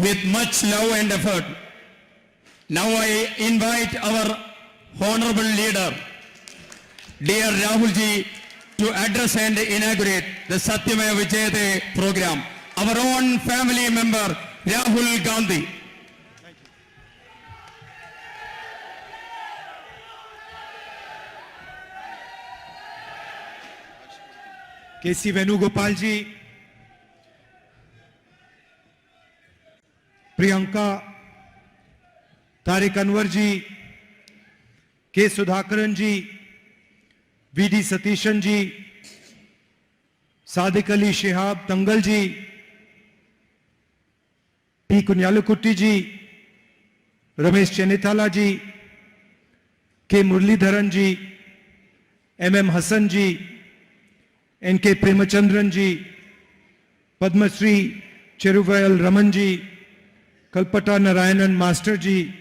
with much love and effort. Now I invite our honorable leader, dear Rahul Ji, to address and inaugurate the Satyamaya Vijayate program. Our own family member, Rahul Gandhi. K.C. Venugopal ji, Priyanka, Tariq Anwar ji, K. Sudhakaran ji, V.D. Satishan ji, Sadiq Ali Shihab Tangal ji, P. Kunyalukutti ji, Ramesh Chenithala ji, K. Murlidharan ji, M.M. Hassan ji, N.K. Premachandran ji, Padma Shri Cheruvayal Raman ji, Kalpata Narayanan Master ji,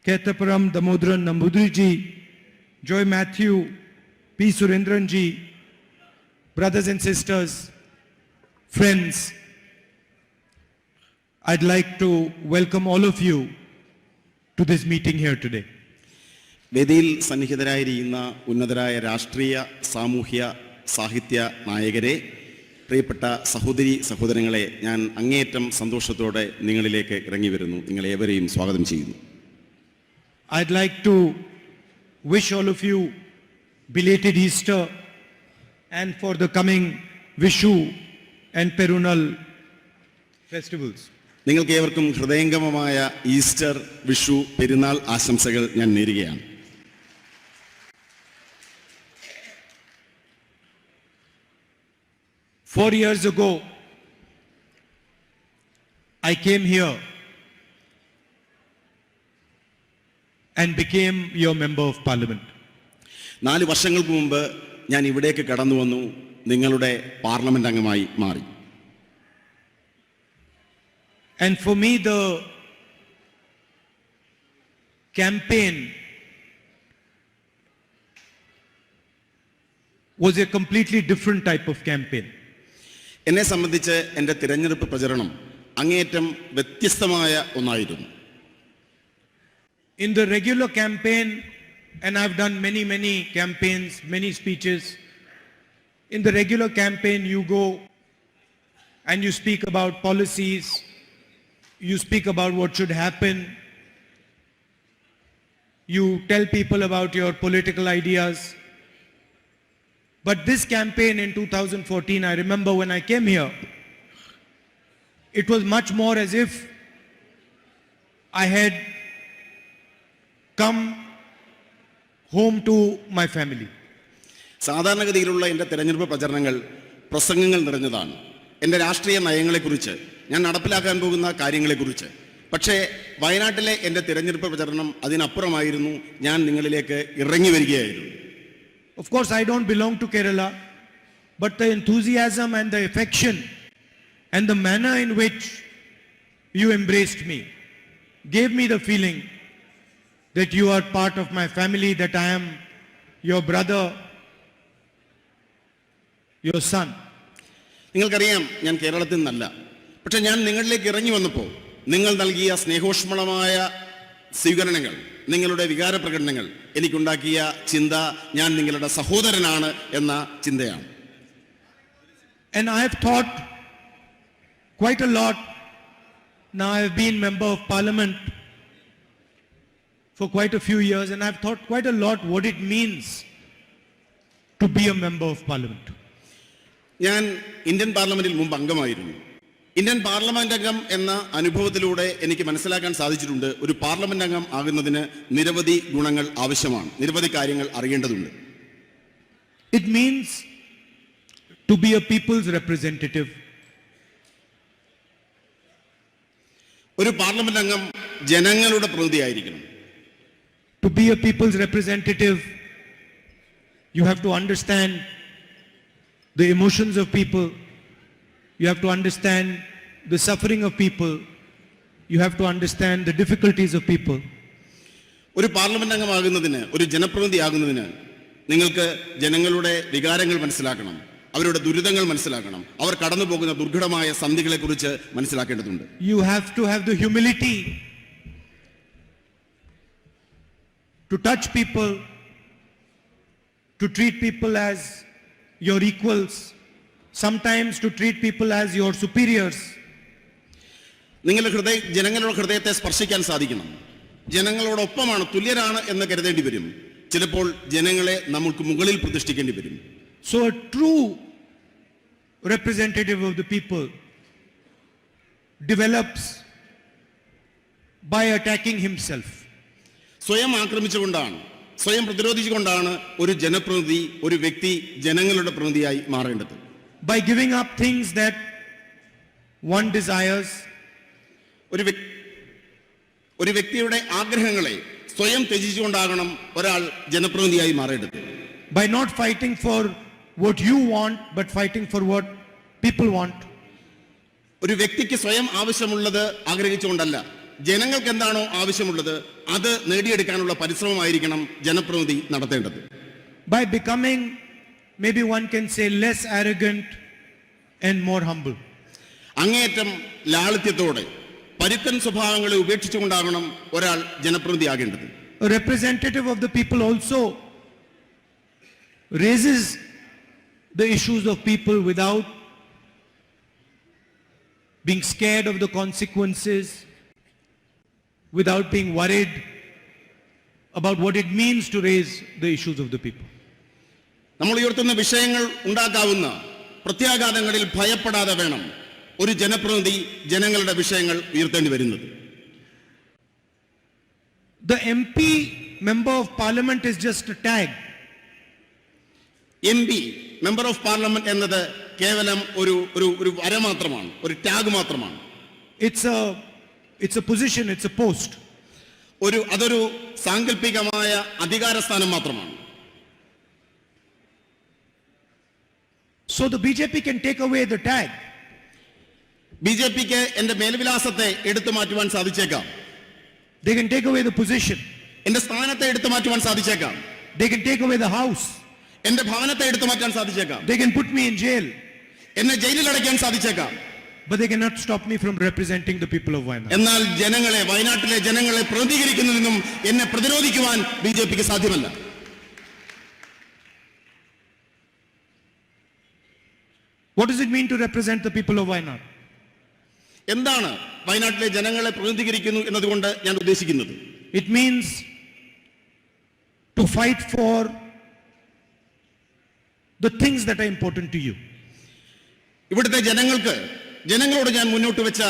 Ketaparam Damodran Nambudri ji, Joy Matthew, P. Surendran ji, brothers and sisters, friends, I'd like to welcome all of you to this meeting here today. വേദിയിൽ സന്നിഹിതരായിരിക്കുന്ന ഉന്നതരായ രാഷ്ട്രീയ സാമൂഹ്യ സാഹിത്യ നായകരെ, പ്രിയപ്പെട്ട സഹോദരി സഹോദരങ്ങളെ, ഞാൻ അങ്ങേയറ്റം സന്തോഷത്തോടെ നിങ്ങളിലേക്ക് ഇറങ്ങി വരുന്നു. നിങ്ങളേവരെയും സ്വാഗതം ചെയ്യുന്നു. I'd like to wish all of you belated Easter and for the coming Vishu and Perunal festivals. നിങ്ങൾക്ക് ഏവർക്കും ഹൃദയംഗമമായ ഈസ്റ്റർ, വിഷു, പെരുന്നാൾ ആശംസകൾ ഞാൻ നേരുകയാണ്. Four years ago, I came here and became your member of parliament. 4 വർഷങ്ങൾക്ക് മുമ്പ് ഞാൻ ഇവിടേക്ക് കടന്നു വന്നു, നിങ്ങളുടെ പാർലമെന്റ് അംഗമായി മാറി. And for me, the campaign was a completely different type of campaign. എന്നെ സംബന്ധിച്ച് എൻ്റെ തിരഞ്ഞെടുപ്പ് പ്രചരണം അങ്ങേയറ്റം വ്യത്യസ്തമായ ഒന്നായിരുന്നു. In the regular campaign, and I've done many campaigns, many speeches. In the regular campaign, you go and you speak about policies, you speak about what should happen, you tell people about your political ideas. But this campaign in 2014, I remember when I came here, it was much more as if I had come home to my family. സാധാരണഗതിയിലുള്ള എൻ്റെ തിരഞ്ഞെടുപ്പ് പ്രചരണങ്ങൾ പ്രസംഗങ്ങൾ നിറഞ്ഞതാണ്. എൻ്റെ രാഷ്ട്രീയ നയങ്ങളെക്കുറിച്ച്, ഞാൻ നടപ്പിലാക്കാൻ പോകുന്ന കാര്യങ്ങളെക്കുറിച്ച്. പക്ഷേ വയനാട്ടിലെ എൻ്റെ തിരഞ്ഞെടുപ്പ് പ്രചരണം അതിനപ്പുറമായിരുന്നു. ഞാൻ നിങ്ങളിലേക്ക് ഇറങ്ങി വരികയായിരുന്നു. Of course, I don't belong to Kerala, but the enthusiasm and the affection and the manner in which you embraced me gave me the feeling that you are part of my family, that I am your brother, your son. നിങ്ങൾക്കറിയാം, ഞാൻ കേരളത്തിൽ നിന്നല്ല. പക്ഷെ ഞാൻ നിങ്ങളിലേക്ക് ഇറങ്ങി വന്നപ്പോൾ നിങ്ങൾ നൽകിയ സ്നേഹോഷ്മളമായ സ്വീകരണങ്ങൾ, നിങ്ങളുടെ വികാര പ്രകടനങ്ങൾ എനിക്കുണ്ടാക്കിയ ചിന്ത ഞാൻ നിങ്ങളുടെ സഹോദരനാണ് എന്ന ചിന്തയാണ്. And I have thought quite a lot. Now I have been member of parliament for quite a few years, and I have thought quite a lot what it means to be a member of parliament. ഞാൻ Indian പാർലമെന്റിൽ മുമ്പ് അംഗമായിരുന്നു. Indian parliament അംഗം എന്ന അനുഭവത്തിലൂടെ എനിക്ക് മനസ്സിലാക്കാൻ സാധിച്ചിട്ടുണ്ട്, ഒരു പാർലമെന്റ് അംഗം ആകുന്നതിന് നിരവധി ഗുണങ്ങൾ ആവശ്യമാണ്, നിരവധി കാര്യങ്ങൾ അറിയേണ്ടതുണ്ട്. It means to be a people's representative. ഒരു പാർലമെന്റ് അംഗം ജനങ്ങളുടെ പ്രതിനിധിയായിരിക്കണം. To be a people's representative, you have to understand the emotions of people. You have to understand the suffering of people. You have to understand the difficulties of people. ഒരു parliament അംഗമാകുന്നതിന്, ഒരു ജനപ്രതിനിധി ആകുന്നതിന് നിങ്ങൾക്ക് ജനങ്ങളുടെ വികാരങ്ങൾ മനസ്സിലാക്കണം, അവരുടെ ദുരിതങ്ങൾ മനസ്സിലാക്കണം. അവർ കടന്നു പോകുന്ന ദുർഘടമായ സന്ധികളെക്കുറിച്ച് മനസ്സിലാക്കേണ്ടതുണ്ട്. You have to have the humility to touch people, to treat people as your equals, sometimes to treat people as your superiors. ജനങ്ങളുടെ ഹൃദയത്തെ സ്പർശിക്കാൻ സാധിക്കണം. ജനങ്ങളോടൊപ്പമാണ്, തുല്യരാണ് എന്ന് കരുതേണ്ടി വരും. ചിലപ്പോൾ ജനങ്ങളെ നമുക്ക് മുകളിൽ പ്രതിഷ്ഠിക്കേണ്ടി വരും. So a true representative of the people develops by attacking himself. സ്വയം ആക്രമിച്ചുകൊണ്ടാണ്, സ്വയം പ്രതിരോധിച്ചുകൊണ്ടാണ് ഒരു ജനപ്രതിനിധി, ഒരു വ്യക്തി ജനങ്ങളുടെ പ്രതിനിധിയായി മാറേണ്ടത്. By giving up things that one desires. ഒരു വ്യക്തിയുടെ ആഗ്രഹങ്ങളെ സ്വയം ത്യജിച്ചുകൊണ്ടാകണം ഒരാൾ ജനപ്രതിനിധിയായി മാറേണ്ടത്. By not fighting for what you want, but fighting for what people want. ഒരു വ്യക്തിക്ക് സ്വയം ആവശ്യമുള്ളത് ആഗ്രഹിച്ചുകൊണ്ടല്ല, ജനങ്ങൾക്ക് എന്താണോ ആവശ്യമുള്ളത് അത് നേടിയെടുക്കാനുള്ള പരിശ്രമമായിരിക്കണം ജനപ്രതിനിധി നടത്തേണ്ടത്. By becoming, maybe one can say, less arrogant and more humble. അങ്ങേയറ്റം ലാളിത്യത്തോടെ പരുക്കൻ സ്വഭാവങ്ങളെ ഉപേക്ഷിച്ചുകൊണ്ടാകണം ഒരാൾ ജനപ്രതിനിധിയാകേണ്ടത്. A representative of the people also raises the issues of people without being scared of the consequences, without being worried about what it means to raise the issues of the people. നമ്മൾ ഉയർത്തുന്ന വിഷയങ്ങൾ ഉണ്ടാക്കാവുന്ന പ്രത്യാഘാതങ്ങളിൽ ഭയപ്പെടാതെ വേണം ഒരു ജനപ്രതിനിധി ജനങ്ങളുടെ വിഷയങ്ങൾ ഉയർത്തേണ്ടി വരുന്നത്. The MP, member of parliament, is just a tag. MP, member of parliament എന്നത് കേവലം ഒരു വര മാത്രമാണ്, ഒരു ടാഗ് മാത്രമാണ്. It's a position, it's a post. അതൊരു സാങ്കല്പികമായ അധികാരസ്ഥാനം മാത്രമാണ്. So the BJP can take away the tag. ബിജെപിക്ക് എന്റെ മേൽവിലാസത്തെ എടുത്തു മാറ്റുവാൻ സാധിച്ചേക്കാം. They can take away the position. എന്റെ സ്ഥാനത്തെ എടുത്തു മാറ്റുവാൻ സാധിച്ചേക്കാം. They can take away the house. എന്റെ ഭവനത്തെ എടുത്തു മാറ്റാൻ സാധിച്ചേക്കാം. They can put me in jail. എന്നെ ജയിലിൽ അടയ്ക്കാൻ സാധിച്ചേക്കാം. But they cannot stop me from representing the people of Wayanad. എന്നാൽ വയനാട്ടിലെ ജനങ്ങളെ പ്രതികരിക്കുന്നതിനും എന്നെ പ്രതിരോധിക്കുവാൻ ബിജെപിക്ക് സാധ്യമല്ല. What does it mean to represent the people of Wayanad? എന്താണ് വയനാട്ടിലെ ജനങ്ങളെ പ്രതിനിധീകരിക്കുന്നു എന്നതുകൊണ്ട് ഞാൻ ഉദ്ദേശിക്കുന്നത്? It means to fight for the things that are important to you. ഇവിടുത്തെ ജനങ്ങളോട് ഞാൻ മുന്നോട്ട് വെച്ച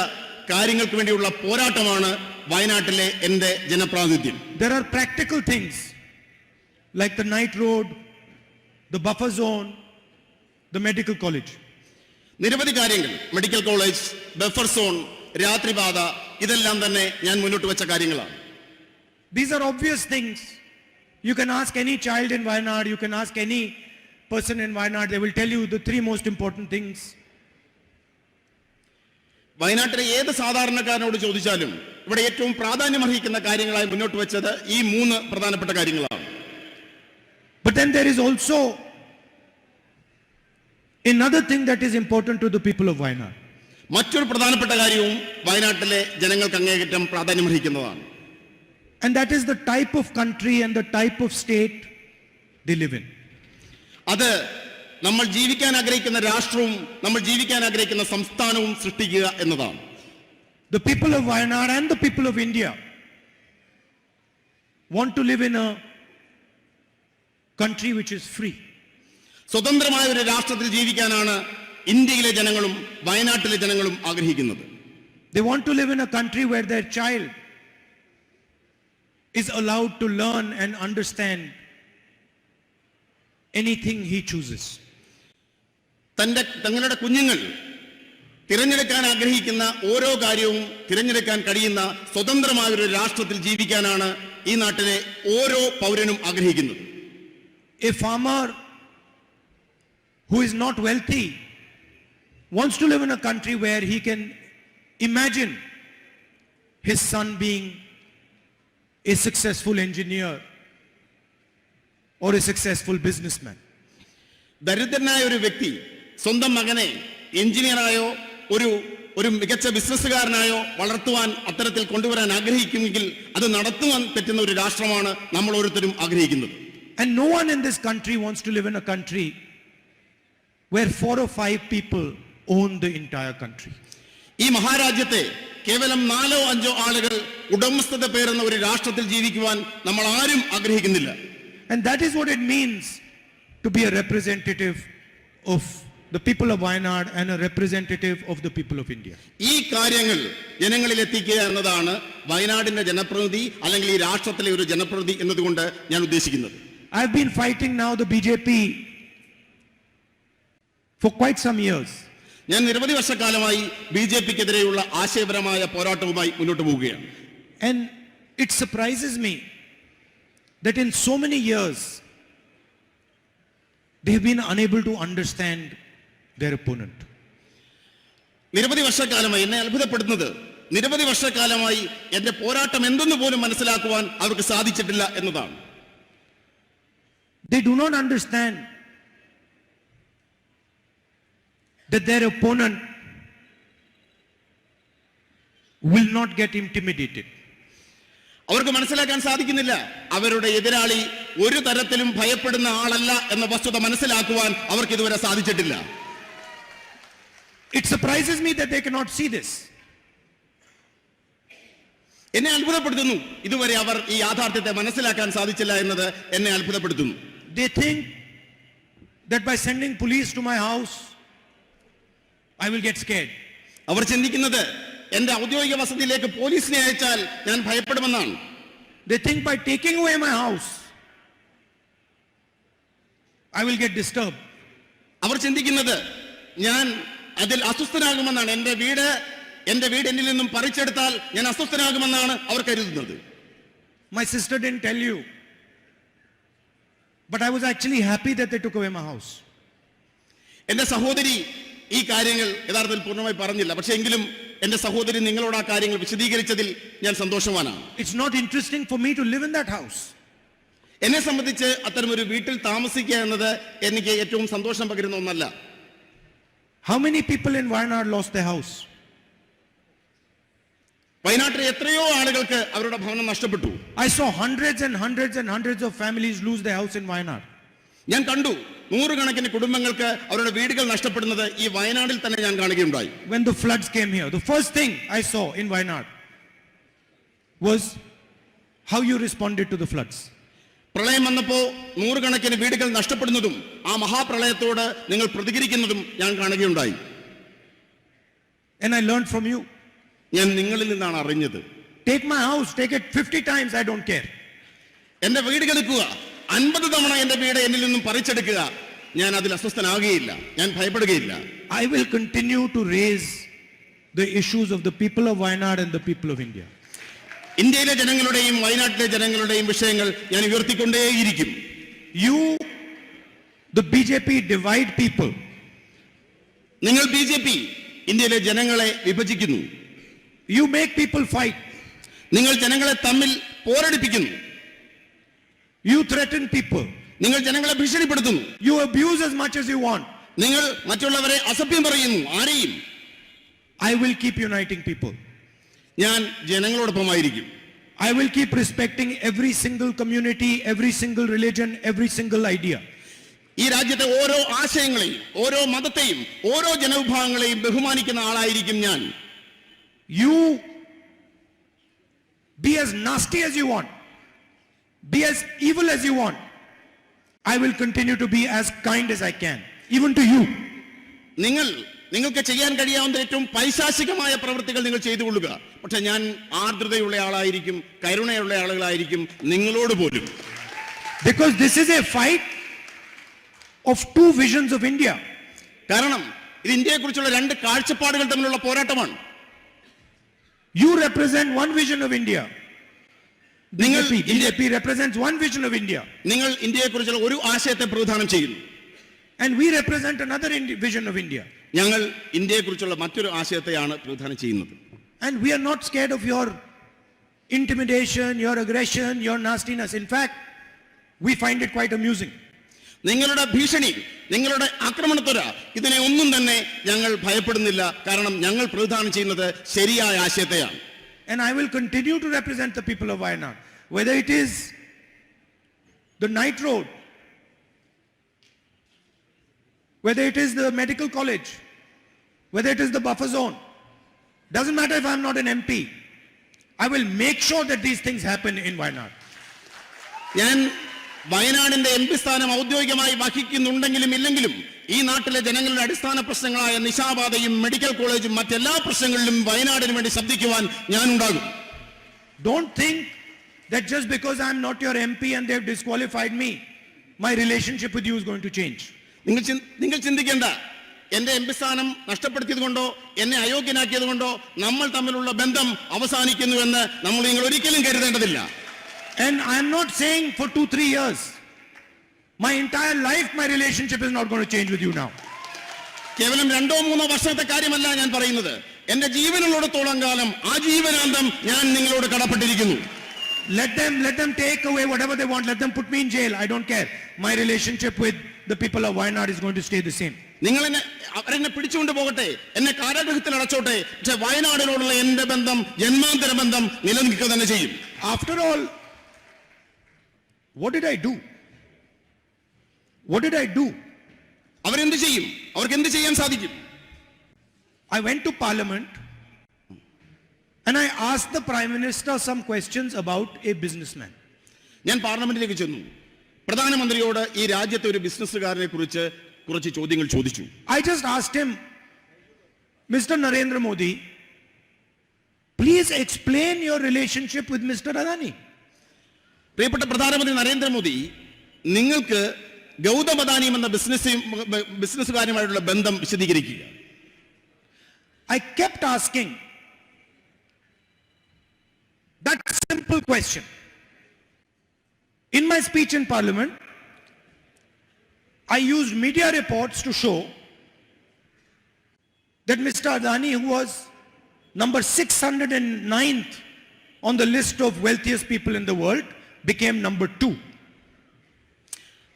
കാര്യങ്ങൾക്ക് വേണ്ടിയുള്ള പോരാട്ടമാണ് വയനാട്ടിലെ എൻ്റെ ജനപ്രാതിനിധ്യം. There are practical things like the night road, the buffer zone, the medical college. നിരവധി കാര്യങ്ങൾ, മെഡിക്കൽ കോളേജ്, ബഫർ സോൺ, രാത്രിപാത, ഇതെല്ലാം തന്നെ ഞാൻ മുന്നോട്ട് വെച്ച കാര്യങ്ങളാണ്. These are obvious things. You can ask any child in Wayanad, you can ask any person in Wayanad, they will tell you the three most important things. വയനാട്ടിലെ ഏത് സാധാരണക്കാരനോട് ചോദിച്ചാലും ഇവിടെ ഏറ്റവും പ്രാധാന്യമർഹിക്കുന്ന കാര്യങ്ങളായി മുന്നോട്ട് വെച്ചത് ഈ 3 പ്രധാനപ്പെട്ട കാര്യങ്ങളാണ്. But then there is also another thing that is important to the people of Wayanad. മറ്റൊരു പ്രധാനപ്പെട്ട കാര്യവും വയനാട്ടിലെ ജനങ്ങൾക്ക് അങ്ങേയറ്റം പ്രാധാന്യമർഹിക്കുന്നതാണ്. And that is the type of country and the type of state they live in. അത് നമ്മൾ ജീവിക്കാൻ ആഗ്രഹിക്കുന്ന രാഷ്ട്രവും നമ്മൾ ജീവിക്കാൻ ആഗ്രഹിക്കുന്ന സംസ്ഥാനവും സൃഷ്ടിക്കുക എന്നതാണ്. The people of Wayanad and the people of India want to live in a country which is free. സ്വതന്ത്രമായ ഒരു രാഷ്ട്രത്തിൽ ജീവിക്കാനാണ് ഇന്ത്യയിലെ ജനങ്ങളും വയനാട്ടിലെ ജനങ്ങളും ആഗ്രഹിക്കുന്നത്. They want to live in a country where their child is allowed to learn and understand anything he chooses. തങ്ങളുടെ കുഞ്ഞുങ്ങൾ തിരഞ്ഞെടുക്കാൻ ആഗ്രഹിക്കുന്ന ഓരോ കാര്യവും തിരഞ്ഞെടുക്കാൻ കഴിയുന്ന സ്വതന്ത്രമായ ഒരു രാഷ്ട്രത്തിൽ ജീവിക്കാനാണ് ഈ നാട്ടിലെ ഓരോ പൗരനും ആഗ്രഹിക്കുന്നത്. A farmer who is not wealthy wants to live in a country where he can imagine his son being a successful engineer or a successful businessman. ദരിദ്രനായ ഒരു വ്യക്തി സ്വന്തം മകനെ എഞ്ചിനീയറായോ ഒരു മികച്ച ബിസിനസ്സുകാരനായോ വളർത്തുവാൻ അത്തരത്തിൽ കൊണ്ടുവരാൻ ആഗ്രഹിക്കുമെങ്കിൽ അത് നടത്തുവാൻ പറ്റുന്ന ഒരു രാഷ്ട്രമാണ് നമ്മൾ ഓരോരുത്തരും ആഗ്രഹിക്കുന്നത്. And no one in this country wants to live in a country where 4 or 5 people own the entire country. ഈ മഹാരാജ്യത്തെ കേവലം 4 or 5 ആളുകൾ ഉടമസ്ഥത പേരുന്ന ഒരു രാഷ്ട്രത്തിൽ ജീവിക്കുവാൻ നമ്മൾ ആരും ആഗ്രഹിക്കുന്നില്ല. And that is what it means to be a representative of the people of Wayanad and a representative of the people of India. ഈ കാര്യങ്ങൾ ജനങ്ങളിൽ എത്തിക്കുക എന്നതാണ് വയനാടിന്റെ ജനപ്രതിനിധി അല്ലെങ്കിൽ ഈ രാഷ്ട്രത്തിലെ ഒരു ജനപ്രതിനിധി എന്നതുകൊണ്ട് ഞാൻ ഉദ്ദേശിക്കുന്നത്. I have been fighting now the BJP for quite some years. ഞാൻ നിരവധി വർഷക്കാലമായി ബിജെപിക്കെതിരെയുള്ള ആശയപരമായ പോരാട്ടവുമായി മുന്നോട്ട് പോവുകയാണ്. And it surprises me that in so many years they have been unable to understand their opponent. നിരവധി വർഷക്കാലമായി എന്നെ അത്ഭുതപ്പെടുന്നത് നിരവധി വർഷക്കാലമായി എന്റെ പോരാട്ടം എന്തെന്ന് പോലും മനസ്സിലാക്കുവാൻ അവർക്ക് സാധിച്ചിട്ടില്ല എന്നതാണ്. They do not understand that their opponent will not get intimidated. അവർക്ക് മനസ്സിലാക്കാൻ സാധിക്കുന്നില്ല അവരുടെ എതിരാളി ഒരു തരത്തിലും ഭയപ്പെടുന്ന ആളല്ല എന്ന വസ്തുത മനസ്സിലാക്കുവാൻ അവർക്ക് ഇതുവരെ സാധിച്ചിട്ടില്ല. It surprises me that they cannot see this. എന്നെ അത്ഭുതപ്പെടുത്തുന്നു ഇതുവരെ അവർ ഈ യാഥാർത്ഥ്യത്തെ മനസ്സിലാക്കാൻ സാധിച്ചില്ല എന്നത് എന്നെ അത്ഭുതപ്പെടുത്തുന്നു. They think that by sending police to my house I will get scared. അവർ ചിന്തിക്കുന്നത് എന്റെ ഔദ്യോഗിക വസതിയിലേക്ക് പോലീസിനെ അയച്ചാൽ ഞാൻ ഭയപ്പെടുമെന്നാണ്. They think by taking away my house I will get disturbed. അവർ ചിന്തിക്കുന്നത് ഞാൻ അതിൽ അസ്വസ്ഥനാകുമെന്നാണ്. എന്റെ വീട് എന്നിൽ നിന്നും പറിച്ചെടുത്താൽ ഞാൻ അസ്വസ്ഥനാകുമെന്നാണ് അവർ കരുതുന്നത്. My sister didn't tell you, but I was actually happy that they took away my house. എന്റെ സഹോദരി ഈ കാര്യങ്ങൾ യഥാർത്ഥത്തിൽ പൂർണ്ണമായി പറഞ്ഞില്ല. പക്ഷേ എങ്കിലും എന്റെ സഹോദരി നിങ്ങളോട് ആ കാര്യങ്ങൾ വിശദീകരിച്ചതിൽ ഞാൻ സന്തോഷവാനാണ്. It's not interesting for me to live in that house. എന്നെ സംബന്ധിച്ച് അത്തരമൊരു വീട്ടിൽ താമസിക്കുക എന്നത് എനിക്ക് ഏറ്റവും സന്തോഷം പകരുന്ന ഒന്നല്ല. How many people in Wayanad lost their house? വയനാട്ടിലെ എത്രയോ ആളുകൾക്ക് അവരുടെ ഭവനം നഷ്ടപ്പെട്ടു. I saw hundreds and hundreds and hundreds of families lose their house in Wayanad. ഞാൻ കണ്ടു നൂറുകണക്കിന് കുടുംബങ്ങൾക്ക് അവരുടെ വീടുകൾ നഷ്ടപ്പെടുന്നത് ഈ വയനാട്ടിൽ തന്നെ ഞാൻ കാണുകയുണ്ടായി. When the floods came here, the first thing I saw in Wayanad was how you responded to the floods. പ്രളയം വന്നപ്പോൾ നൂറുകണക്കിന് വീടുകൾ നഷ്ടപ്പെടുന്നതും ആ മഹാപ്രളയത്തോട് നിങ്ങൾ പ്രതികരിക്കുന്നതും ഞാൻ കാണുകയുണ്ടായി. And I learned from you. ഞാൻ നിങ്ങളിൽ നിന്നാണ് അറിഞ്ഞത്. Take my house, take it 50 times, I don't care. എന്റെ വീട് എടുക്കുക, 50 തവണ എന്റെ വീട് എന്നിൽ നിന്നും പറിച്ചെടുക്കുക, ഞാൻ അതിൽ അസ്വസ്ഥനാകുകയില്ല, ഞാൻ ഭയപ്പെടുകയില്ല. I will continue to raise the issues of the people of Wayanad and the people of India. ഇന്ത്യയിലെ ജനങ്ങളുടെയും വയനാട്ടിലെ ജനങ്ങളുടെയും വിഷയങ്ങൾ ഞാൻ ഉയർത്തിക്കൊണ്ടേയിരിക്കും. You, the BJP, divide people. നിങ്ങൾ BJP ഇന്ത്യയിലെ ജനങ്ങളെ വിഭജിക്കുന്നു. You make people fight. നിങ്ങൾ ജനങ്ങളെ തമ്മിൽ പോരടിപ്പിക്കുന്നു. You threaten people. നിങ്ങൾ ജനങ്ങളെ ഭീഷണിപ്പെടുത്തുന്നു. You abuse as much as you want. നിങ്ങൾ മറ്റുള്ളവരെ അസഭ്യം പറയുന്നു. ആരെയും. I will keep uniting people. ഞാൻ ജനങ്ങളോടൊപ്പമായിരിക്കും. I will keep respecting every single community, every single religion, every single idea. ഈ രാജ്യത്തെ ഓരോ ആശയങ്ങളെയും ഓരോ മതത്തെയും ഓരോ ജനവിഭാഗങ്ങളെയും ബഹുമാനിക്കുന്ന ആളായിരിക്കും ഞാൻ. You be as nasty as you want, be as evil as you want. I will continue to be as kind as I can, even to you. നിങ്ങൾക്ക് ചെയ്യാൻ കഴിയാവുന്ന ഏറ്റവും പൈശാചികമായ പ്രവൃത്തികൾ നിങ്ങൾ ചെയ്തുകൊള്ളുക. പക്ഷെ ഞാൻ ആർദ്രതയുള്ള ആളായിരിക്കും, കരുണയുള്ള ആളുകളായിരിക്കും നിങ്ങളോട് പോലും. Because this is a fight of two visions of India. കാരണം ഇത് ഇന്ത്യയെക്കുറിച്ചുള്ള രണ്ട് കാഴ്ചപ്പാടുകൾ തമ്മിലുള്ള പോരാട്ടമാണ്. You represent one vision of India. BJP represents one vision of India. നിങ്ങൾ ഇന്ത്യയെക്കുറിച്ചുള്ള ഒരു ആശയത്തെ പ്രതിനിധാനം ചെയ്യുന്നു. And we represent another vision of India. ഞങ്ങൾ ഇന്ത്യയെക്കുറിച്ചുള്ള മറ്റൊരു ആശയത്തെയാണ് പ്രതിനിധാനം ചെയ്യുന്നത്. And we are not scared of your intimidation, your aggression, your nastiness. In fact, we find it quite amusing. നിങ്ങളുടെ ഭീഷണി, നിങ്ങളുടെ ആക്രമണത്വര, ഇതിനെ ഒന്നും തന്നെ ഞങ്ങൾ ഭയപ്പെടുന്നില്ല. കാരണം ഞങ്ങൾ പ്രതിദാനം ചെയ്യുന്നത് ശരിയായ ആശയത്തെയാണ്. And I will continue to represent the people of Wayanad. Whether it is the night road, whether it is the medical college, whether it is the buffer zone, doesn't matter if I'm not an MP. I will make sure that these things happen in Wayanad. ഞാൻ വയനാടിന്റെ M P സ്ഥാനം ഔദ്യോഗികമായി വഹിക്കുന്നുണ്ടെങ്കിലും ഇല്ലെങ്കിലും ഈ നാട്ടിലെ ജനങ്ങളുടെ അടിസ്ഥാന പ്രശ്നങ്ങളായ നിശാപാതയും medical കോളേജും മറ്റെല്ലാ പ്രശ്നങ്ങളിലും വയനാടിന് വേണ്ടി ശബ്ദിക്കുവാൻ ഞാൻ ഉണ്ടാകും. Don't think that just because I'm not your MP and they've disqualified me, my relationship with you is going to change. നിങ്ങൾ ചിന്തിക്കേണ്ട, എന്റെ എം പി സ്ഥാനം നഷ്ടപ്പെടുത്തിയത് കൊണ്ടോ എന്നെ അയോഗ്യനാക്കിയത് കൊണ്ടോ നമ്മൾ തമ്മിലുള്ള ബന്ധം അവസാനിക്കുന്നുവെന്ന് നിങ്ങൾ ഒരിക്കലും കരുതേണ്ടതില്ല. And I'm not saying for 2-3 years. My entire life, my relationship is not going to change with you now. കേവലം 2-3 വർഷത്തെ കാര്യമല്ല ഞാൻ പറയുന്നത്. എന്റെ ജീവനുള്ളിടത്തോളം കാലം ആജീവനാന്തം ഞാൻ നിങ്ങളോട് കടപ്പെട്ടിരിക്കുന്നു. Let them take away whatever they want. Let them put me in jail. I don't care. My relationship with the people of Wayanad is going to stay the same. അവരെന്നെ പിടിച്ചുകൊണ്ട് പോകട്ടെ, എന്നെ കാരാഗൃഹത്തിൽ അടച്ചോട്ടെ, പക്ഷെ വയനാടിനോടുള്ള എന്റെ ബന്ധം, ജന്മാന്തര ബന്ധം നിലനിൽക്കുക തന്നെ ചെയ്യും. After all, what did I do? What did I do? അവരെന്ത് ചെയ്യും? അവർക്ക് എന്ത് ചെയ്യാൻ സാധിക്കും? I went to Parliament and I asked the Prime Minister some questions about a businessman. ഞാൻ പാർലമെന്റിലേക്ക് ചെന്നു. പ്രധാനമന്ത്രിയോട് ഈ രാജ്യത്തെ ഒരു ബിസിനസ്സുകാരനെ കുറിച്ച് കുറച്ച് ചോദ്യങ്ങൾ ചോദിച്ചു. I just asked him, Mr. Narendra Modi, please explain your relationship with Mr. Adani. പ്രിയപ്പെട്ട പ്രധാനമന്ത്രി നരേന്ദ്രമോദി, നിങ്ങൾക്ക് ഗൗതം അദാനി എന്ന ബിസിനസ്സുകാരുമായിട്ടുള്ള ബന്ധം വിശദീകരിക്കുക. I kept asking that simple question. In my speech in Parliament, I used media reports to show that Mr. Adani, who was number 609th on the list of wealthiest people in the world, became number 2.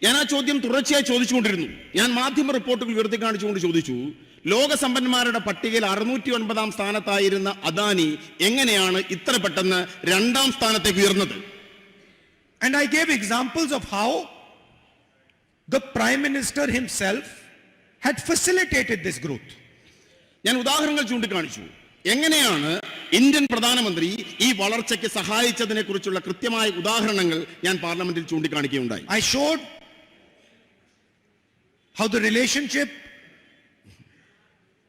ഞാൻ ആ ചോദ്യം തുടർച്ചയായി ചോദിച്ചുകൊണ്ടിരുന്നു. ഞാൻ മാധ്യമ റിപ്പോർട്ടുകൾ ഉയർത്തി കാണിച്ചുകൊണ്ട് ചോദിച്ചു, ലോകസമ്പന്നന്മാരുടെ പട്ടികയിൽ 609 സ്ഥാനത്തായിരുന്ന അദാനി എങ്ങനെയാണ് ഇത്ര പെട്ടെന്ന് 2ാം സ്ഥാനത്തേക്ക് ഉയർന്നത്? And I gave examples of how the Prime Minister himself had facilitated this growth. ഞാൻ ഉദാഹരണങ്ങൾ ചൂണ്ടിക്കാണിച്ചു. എങ്ങനെയാണ് ഇന്ത്യൻ പ്രധാനമന്ത്രി ഈ വളർച്ചയ്ക്ക് സഹായിച്ചതിനെ കുറിച്ചുള്ള കൃത്യമായ ഉദാഹരണങ്ങൾ ഞാൻ പാർലമെന്റിൽ ചൂണ്ടിക്കാണിക്കുകയുണ്ടായി. I showed how the relationship,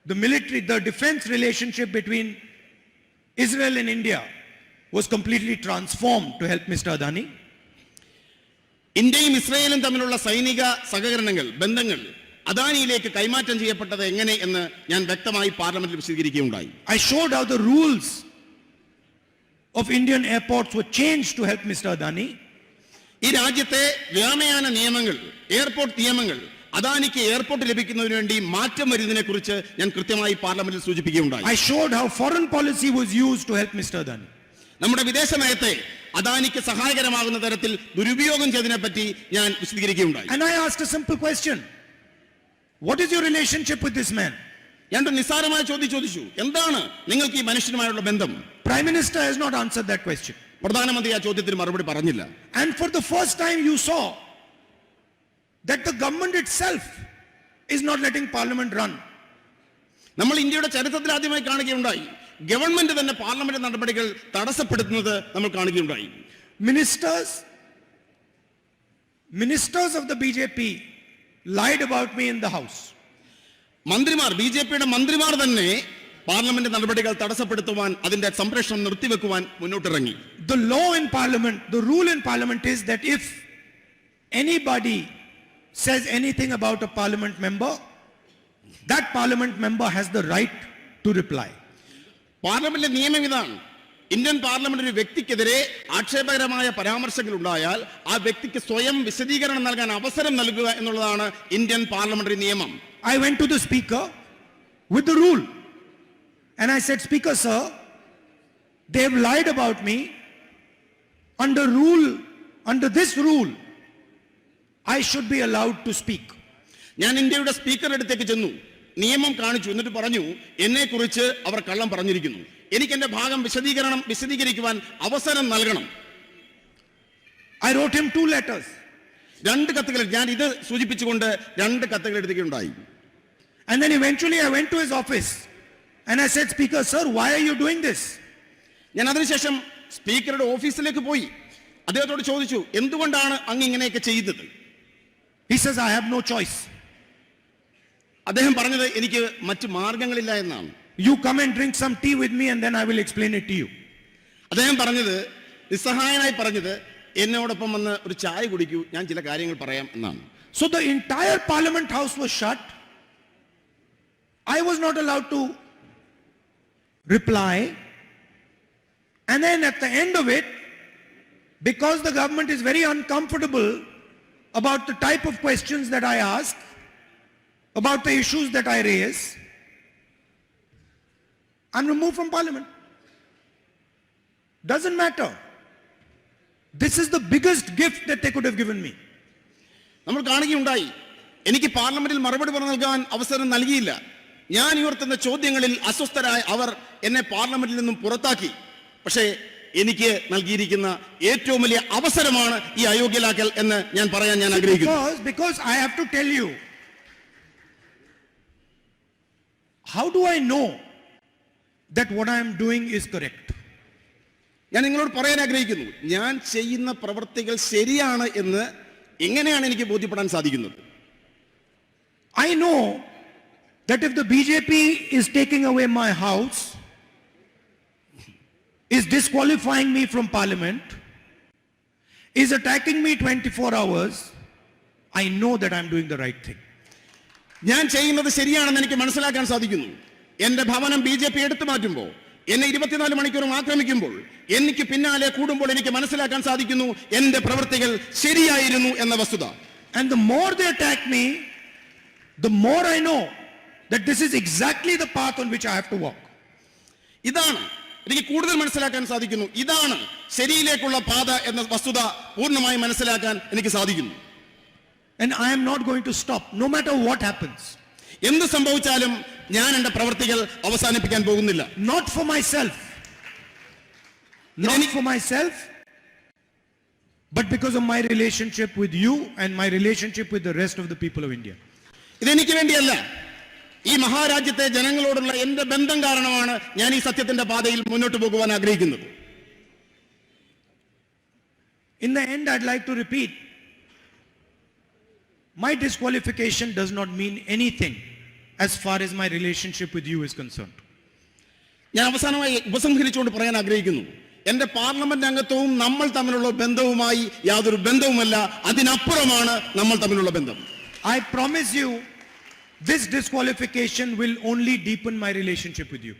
the military, the defense relationship between Israel and India was completely transformed to help Mr. Adani. ഇന്ത്യയും ഇസ്രായേലും തമ്മിലുള്ള സൈനിക സഹകരണങ്ങൾ, ബന്ധങ്ങൾ അദാനിയിലേക്ക് കൈമാറ്റം ചെയ്യപ്പെട്ടത് എങ്ങനെ എന്ന് ഞാൻ വ്യക്തമായി പാർലമെന്റിൽ വിശദീകരിക്കുകയുണ്ടായി. I showed how the rules of Indian airports were changed to help Mr. Adani. ഈ രാജ്യത്തെ വ്യോമയാന നിയമങ്ങൾ, എയർപോർട്ട് നിയമങ്ങൾ അദാനിക്ക് എയർപോർട്ട് ലഭിക്കുന്നതിന് വേണ്ടി മാറ്റം വരുന്നതിനെ കുറിച്ച് ഞാൻ കൃത്യമായി പാർലമെന്റിൽ സൂചിപ്പിക്കുകയുണ്ടായി. I showed how foreign policy was used to help Mr. Adani. നമ്മുടെ വിദേശ നയത്തെ അദാനിക്ക് സഹായകരമാകുന്ന തരത്തിൽ ദുരുപയോഗം ചെയ്തതിനെ പറ്റി ഞാൻ വിശദീകരിക്കുകയുണ്ടായി. And I asked a simple question. What is your relationship with this man? ഞാൻ നിസ്സാരമായ ചോദ്യം ചോദിച്ചു, എന്താണ് നിങ്ങൾക്ക് ഈ മനുഷ്യനുമായുള്ള ബന്ധം? Prime Minister has not answered that question. പ്രധാനമന്ത്രി ആ ചോദ്യത്തിന് മറുപടി പറഞ്ഞില്ല. And for the first time you saw that the government itself is not letting Parliament run. നമ്മൾ ഇന്ത്യയുടെ ചരിത്രത്തിൽ ആദ്യമായി കാണുകയുണ്ടായി, ഗവൺമെന്റ് തന്നെ പാർലമെന്റ് നടപടികൾ തടസ്സപ്പെടുത്തുന്നത് നമ്മൾ കാണുകയുണ്ടായി. Ministers of the BJP lied about me in the house. മന്ത്രിമാർ, ബിജെപിയുടെ മന്ത്രിമാർ തന്നെ പാർലമെന്റ് നടപടികൾ തടസ്സപ്പെടുത്തുവാൻ, അതിന്റെ സംപ്രേഷണം നിർത്തിവെക്കുവാൻ മുന്നോട്ടിറങ്ങി. The law in Parliament, the rule in Parliament is that if anybody says anything about a Parliament member, that Parliament member has the right to reply. പാർലമെന്റിലെ നിയമം ഇതാണ്. ഇന്ത്യൻ പാർലമെന്റ് ഒരു വ്യക്തിക്കെതിരെ ആക്ഷേപകരമായ പരാമർശങ്ങൾ ഉണ്ടായാൽ ആ വ്യക്തിക്ക് സ്വയം വിശദീകരണം നൽകാൻ അവസരം നൽകുക എന്നുള്ളതാണ് ഇന്ത്യൻ പാർലമെന്ററി നിയമം. I went to the speaker with the rule and I said, Speaker sir, they have lied about me. Under this rule, I should be allowed to speak. ഞാൻ ഇന്ത്യയുടെ സ്പീക്കറുടെ അടുത്തേക്ക് ചെന്നു, നിയമം കാണിച്ചു, എന്നിട്ട് പറഞ്ഞു എന്നെക്കുറിച്ച് അവർ കള്ളം പറഞ്ഞിരിക്കുന്നു, എനിക്ക് എന്റെ ഭാഗം വിശദീകരിക്കുവാൻ അവസരം നൽകണം. I wrote him 2 letters. 2 കത്തുകൾ, ഞാൻ ഇത് സൂചിപ്പിച്ചുകൊണ്ട് 2 കത്തുകൾ എഴുതുകയുണ്ടായി. And then eventually I went to his office and I said, Speaker, sir, why are you doing this? ഞാൻ അതിനുശേഷം സ്പീക്കറുടെ ഓഫീസിലേക്ക് പോയി അദ്ദേഹത്തോട് ചോദിച്ചു, എന്തുകൊണ്ടാണ് അങ്ങ് ഇങ്ങനെയൊക്കെ ചെയ്തത്? He says, I have no choice. അദ്ദേഹം പറഞ്ഞത് എനിക്ക് മറ്റു മാർഗങ്ങളില്ല എന്നാണ്. You come and drink some tea with me and then I will explain it to you. അദ്ദേഹം പറഞ്ഞത്, നിസ്സഹായനായി പറഞ്ഞത്, എന്നോടൊപ്പം വന്ന് ഒരു ചായ കുടിക്കൂ, ഞാൻ ചില കാര്യങ്ങൾ പറയാം എന്നാണ്. So the entire Parliament House was shut. I was not allowed to reply. And then at the end of it, because the government is very uncomfortable about the type of questions that I ask, about the issues that I raise, I'm removed from Parliament. Doesn't matter. This is the biggest gift that they could have given me. നമ്മൾ കാണുകയുണ്ടായി, എനിക്ക് പാർലമെന്റിൽ മറുപടി നൽകാൻ അവസരം നൽകിയില്ല. ഞാൻ ഉയർത്തുന്ന ചോദ്യങ്ങളിൽ അസ്വസ്ഥരായ അവർ എന്നെ പാർലമെന്റിൽ നിന്നും പുറത്താക്കി. പക്ഷേ എനിക്ക് നൽകിയിരിക്കുന്ന ഏറ്റവും വലിയ അവസരമാണ് ഈ അയോഗ്യലാക്കൽ എന്ന് ഞാൻ പറയാൻ ഞാൻ ആഗ്രഹിക്കുന്നു. Because I have to tell you, how do I know that what I am doing is correct? ഞാൻ നിങ്ങളോട് പറയാൻ ആഗ്രഹിക്കുന്നു, ഞാൻ ചെയ്യുന്ന പ്രവർത്തികൾ ശരിയാണ് എന്ന് എങ്ങനെയാണ് എനിക്ക് ബോധ്യപ്പെടാൻ സാധിക്കുന്നത്? I know that if the BJP is taking away my house, is disqualifying me from Parliament, is attacking me 24 hours, I know that I'm doing the right thing. ഞാൻ ചെയ്യുന്നത് ശരിയാണെന്ന് എനിക്ക് മനസ്സിലാക്കാൻ സാധിക്കുന്നു. എന്റെ ഭവനം BJP എടുത്തു മാറ്റുമ്പോൾ, എന്നെ 24 മണിക്കൂറും ആക്രമിക്കുമ്പോൾ, എനിക്ക് പിന്നാലെ കൂടുമ്പോൾ എനിക്ക് മനസ്സിലാക്കാൻ സാധിക്കുന്നു എന്റെ പ്രവൃത്തികൾ ശരിയായിരുന്നു എന്ന വസ്തുത. And the more they attack me, the more I know that this is exactly the path on which I have to walk. ഇതാണ് എനിക്ക് കൂടുതൽ മനസ്സിലാക്കാൻ സാധിക്കുന്നു, ഇതാണ് ശരിയിലേക്കുള്ള പാത എന്ന വസ്തുത പൂർണ്ണമായി മനസ്സിലാക്കാൻ എനിക്ക് സാധിക്കുന്നു. And I am not going to stop, no matter what happens. എന്ത് സംഭവിച്ചാലും ഞാൻ എന്റെ പ്രവൃത്തികൾ അവസാനിപ്പിക്കാൻ പോകുന്നില്ല. Not for myself, not for myself, but because of my relationship with you and my relationship with the rest of the people of India. ഇതെനിക്ക് വേണ്ടിയല്ല, ഈ മഹാരാജ്യത്തെ ജനങ്ങളോടുള്ള എന്റെ ബന്ധം കാരണമാണ് ഞാൻ ഈ സത്യത്തിന്റെ പാതയിൽ മുന്നോട്ട് പോകുവാൻ ആഗ്രഹിക്കുന്നത്. In the end, I'd like to repeat, my disqualification does not mean anything as far as my relationship with you is concerned. ഞാൻ അവസാനമായി ഉപസംഹരിച്ചുകൊണ്ട് പറയാൻ ആഗ്രഹിക്കുന്നു, എന്റെ പാർലമെന്റ് അംഗത്വവും നമ്മൾ തമ്മിലുള്ള ബന്ധവുമായി യാതൊരു ബന്ധവുമല്ല, അതിനപ്പുറമാണ് നമ്മൾ തമ്മിലുള്ള ബന്ധം. I promise you, this disqualification will only deepen my relationship with you.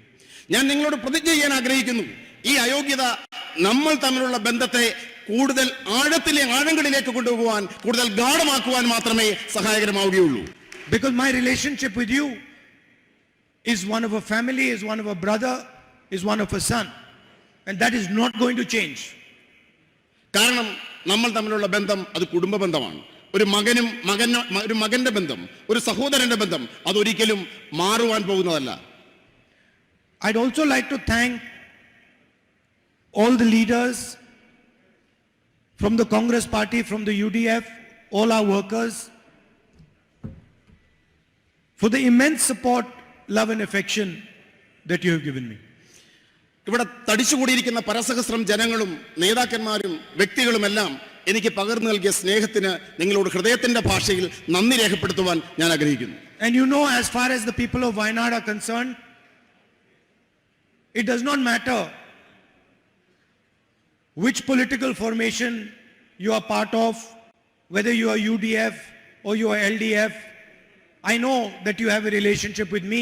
ഞാൻ നിങ്ങളോട് പ്രതിജ്ഞ ചെയ്യാൻ ആഗ്രഹിക്കുന്നു, ഈ അയോഗ്യത നമ്മൾ തമ്മിലുള്ള ബന്ധത്തെ കൂടുതൽ ആഴങ്ങളിലേക്ക് കൊണ്ടുപോകാൻ, കൂടുതൽ ഗാഢമാക്കുവാൻ മാത്രമേ സഹായകരമാവുകയുള്ളൂ. Because my relationship with you is one of a family, is one of a brother, is one of a son, and that is not going to change. കാരണം നമ്മൾ തമ്മിലുള്ള ബന്ധം അത് കുടുംബ ബന്ധമാണ്. ഒരു മകന്റെ ബന്ധം, ഒരു സഹോദരന്റെ ബന്ധം അതൊരിക്കലും മാറുവാൻ പോകുന്നതല്ല. I'd also like to thank all the leaders from the Congress party, from the UDF, all our workers, for the immense support, love and affection that you have given me. ഇവിടെ തടിച്ചുകൂടിയിരിക്കുന്ന പരസഹസ്രം ജനങ്ങളും നേതാക്കന്മാരും വ്യക്തികളുമെല്ലാം എനിക്ക് പകർന്നു നൽകിയ സ്നേഹത്തിന് നിങ്ങളോട് ഹൃദയത്തിന്റെ ഭാഷയിൽ നന്ദി രേഖപ്പെടുത്തുവാൻ ഞാൻ ആഗ്രഹിക്കുന്നു. And you know, as far as the people of Wayanad are concerned, it does not matter which political formation you are part of, whether you are UDF or you are LDF. I know that you have a relationship with me,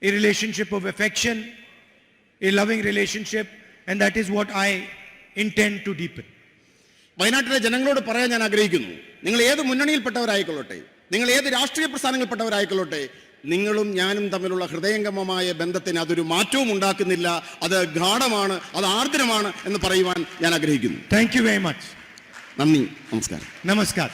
a relationship of affection, a loving relationship, and that is what I intend to deepen. വയനാട്ടിലെ ജനങ്ങളോട് പറയാൻ ഞാൻ ആഗ്രഹിക്കുന്നു, നിങ്ങൾ ഏത് മുന്നണിയിൽപ്പെട്ടവരായിക്കൊള്ളട്ടെ, നിങ്ങൾ ഏത് രാഷ്ട്രീയ പ്രസ്ഥാനങ്ങളിൽപ്പെട്ടവരായിക്കൊള്ളട്ടെ, നിങ്ങളും ഞാനും തമ്മിലുള്ള ഹൃദയംഗമമായ ബന്ധത്തിന് അതൊരു മാറ്റവും ഉണ്ടാക്കുന്നില്ല, അത് ഗാഢമാണ്, അത് ആർദ്രമാണ് എന്ന് പറയുവാൻ ഞാൻ ആഗ്രഹിക്കുന്നു. Thank you very much. നന്ദി, നമസ്കാരം. Namaskar.